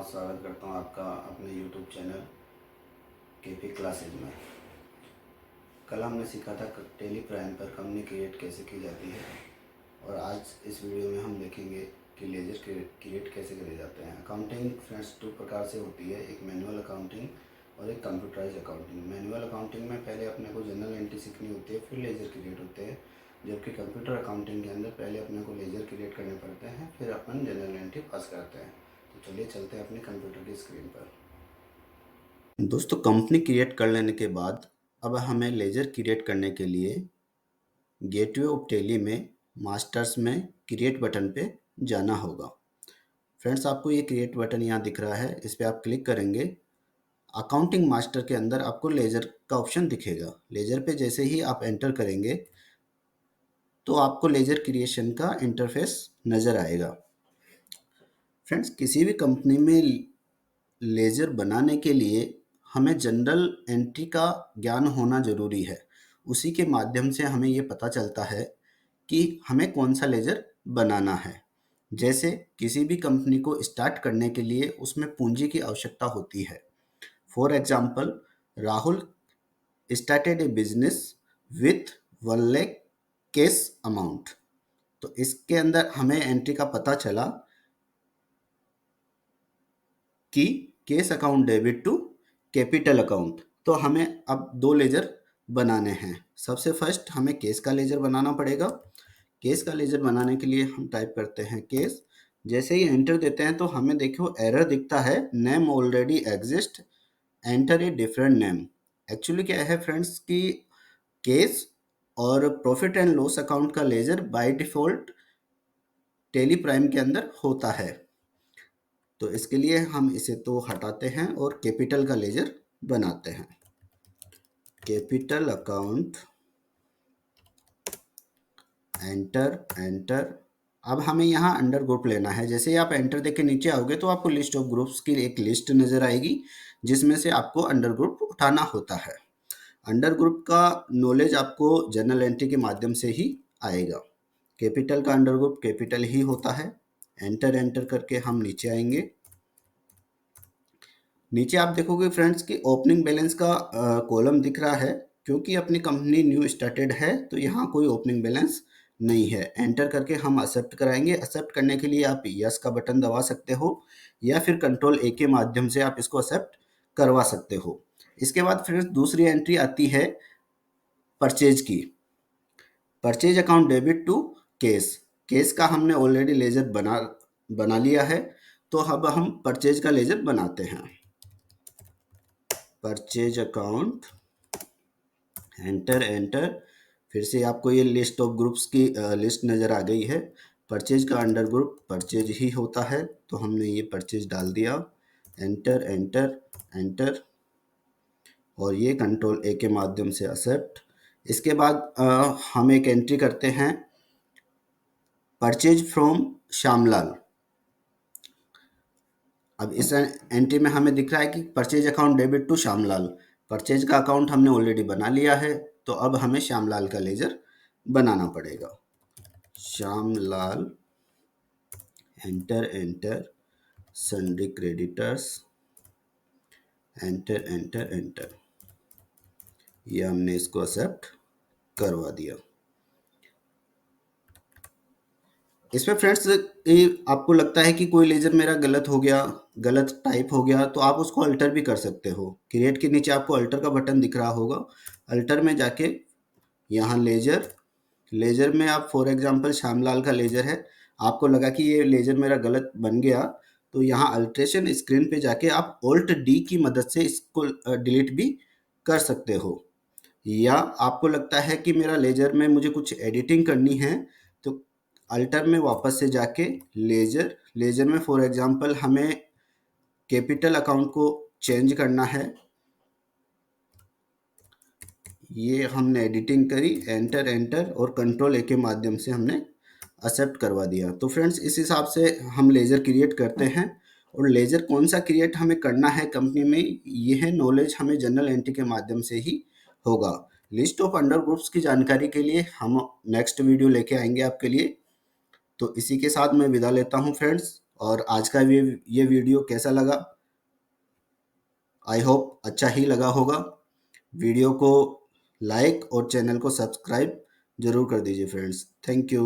बहुत स्वागत करता हूँ आपका अपने YouTube चैनल केपी क्लासेज में। कल हमने सीखा था टेली प्राइम पर कंपनी क्रिएट कैसे की जाती है और आज इस वीडियो में हम देखेंगे कि लेजर क्रिएट कैसे करे जाते हैं। अकाउंटिंग फ्रेंड्स दो प्रकार से होती है, एक मैनुअल अकाउंटिंग और एक कंप्यूटराइज अकाउंटिंग। मैनुअल अकाउंटिंग में पहले अपने को जनरल एंट्री सीखनी होती है, फिर लेजर क्रिएट होते हैं, जबकि कंप्यूटर अकाउंटिंग के अंदर पहले अपने को लेजर क्रिएट करने पड़ते हैं, फिर अपन जनरल एंट्री पास करते हैं। तो चलिए चलते हैं अपने कंप्यूटर की स्क्रीन पर। दोस्तों, कंपनी क्रिएट कर लेने के बाद अब हमें लेजर क्रिएट करने के लिए गेटवे ऑफ टेली में मास्टर्स में क्रिएट बटन पे जाना होगा। फ्रेंड्स, आपको ये क्रिएट बटन यहाँ दिख रहा है, इस पर आप क्लिक करेंगे। अकाउंटिंग मास्टर के अंदर आपको लेजर का ऑप्शन दिखेगा। लेजर पे जैसे ही आप एंटर करेंगे तो आपको लेजर क्रिएशन का इंटरफेस नज़र आएगा। फ्रेंड्स, किसी भी कंपनी में लेजर बनाने के लिए हमें जनरल एंट्री का ज्ञान होना ज़रूरी है। उसी के माध्यम से हमें ये पता चलता है कि हमें कौन सा लेजर बनाना है। जैसे किसी भी कंपनी को स्टार्ट करने के लिए उसमें पूंजी की आवश्यकता होती है। For example, Rahul started a business with 1 lakh cash amount. तो इसके अंदर हमें एंट्री का पता चला कि cash account debit to capital account. तो हमें अब दो लेजर बनाने हैं। सबसे फर्स्ट हमें केस का लेजर बनाना पड़ेगा। केस का लेजर बनाने के लिए हम टाइप करते हैं केस। जैसे ही एंटर देते हैं तो हमें देखो एरर दिखता है, name already exist, enter a different name. Actually क्या है फ्रेंड्स कि केस और प्रॉफिट एंड लॉस अकाउंट का ledger by default Tally Prime के अंदर होता है। तो इसके लिए हम इसे तो हटाते हैं और कैपिटल का लेजर बनाते हैं। Capital account, enter enter. अब हमें यहाँ अंडर ग्रुप लेना है। जैसे ही आप एंटर देके नीचे आओगे तो आपको लिस्ट ऑफ ग्रुप्स की एक लिस्ट नज़र आएगी, जिसमें से आपको अंडर ग्रुप उठाना होता है। अंडर ग्रुप का नॉलेज आपको जनरल एंट्री के माध्यम से ही आएगा। कैपिटल का अंडर ग्रुप कैपिटल ही होता है। एंटर एंटर करके हम नीचे आएंगे। नीचे आप देखोगे फ्रेंड्स कि ओपनिंग बैलेंस का कॉलम दिख रहा है। क्योंकि अपनी कंपनी न्यू स्टार्टेड है तो यहाँ कोई ओपनिंग बैलेंस नहीं है। एंटर करके हम एक्सेप्ट कराएंगे। एक्सेप्ट करने के लिए आप यस का बटन दबा सकते हो या फिर कंट्रोल ए के माध्यम से आप इसको एक्सेप्ट करवा सकते हो। इसके बाद फ्रेंड्स दूसरी एंट्री आती है परचेज की। Purchase account debit to cash. Cash का हमने ऑलरेडी लेजर बना लिया है, तो अब हम परचेज का लेजर बनाते हैं। Purchase account, enter enter. फिर से आपको ये लिस्ट ऑफ ग्रुप्स की लिस्ट नज़र आ गई है। परचेज का अंडर ग्रुप परचेज ही होता है, तो हमने ये परचेज डाल दिया। एंटर एंटर एंटर और ये कंट्रोल ए के माध्यम से एक्सेप्ट। इसके बाद हम एक एंट्री करते हैं परचेज फ्रॉम श्यामलाल। अब इस एंट्री में हमें दिख रहा है कि purchase account debit to Shyamlal. Purchase का अकाउंट हमने ऑलरेडी बना लिया है, तो अब हमें श्यामलाल का लेजर बनाना पड़ेगा। Shyamlal, enter enter, sundry creditors, enter enter enter. ये हमने इसको एक्सेप्ट करवा दिया। इसमें फ्रेंड्स आपको लगता है कि कोई लेजर मेरा गलत हो गया, गलत टाइप हो गया, तो आप उसको अल्टर भी कर सकते हो। क्रिएट के नीचे आपको अल्टर का बटन दिख रहा होगा। अल्टर में जाके यहाँ लेजर, लेजर में आप फॉर एग्जांपल श्यामलाल का लेजर है, आपको लगा कि ये लेजर मेरा गलत बन गया, तो यहाँ अल्ट्रेशन स्क्रीन पे जाके आप ऑल्ट डी की मदद से इसको डिलीट भी कर सकते हो। या आपको लगता है कि मेरा लेजर में मुझे कुछ एडिटिंग करनी है, तो अल्टर में वापस से जाके लेजर, लेजर में फॉर एग्जांपल हमें कैपिटल अकाउंट को चेंज करना है। ये हमने एडिटिंग करी, एंटर एंटर और कंट्रोल ए के माध्यम से हमने एक्सेप्ट करवा दिया। तो फ्रेंड्स इस हिसाब से हम लेजर क्रिएट करते हैं। और लेजर कौन सा क्रिएट हमें करना है कंपनी में, यह नॉलेज हमें जनरल एंट्री के माध्यम से ही होगा। लिस्ट ऑफ अंडर ग्रुप्स की जानकारी के लिए हम नेक्स्ट वीडियो लेके आएंगे आपके लिए। तो इसी के साथ मैं विदा लेता हूं फ्रेंड्स। और आज का ये वीडियो कैसा लगा? आई होप अच्छा ही लगा होगा। वीडियो को लाइक और चैनल को सब्सक्राइब ज़रूर कर दीजिए फ्रेंड्स। Thank you.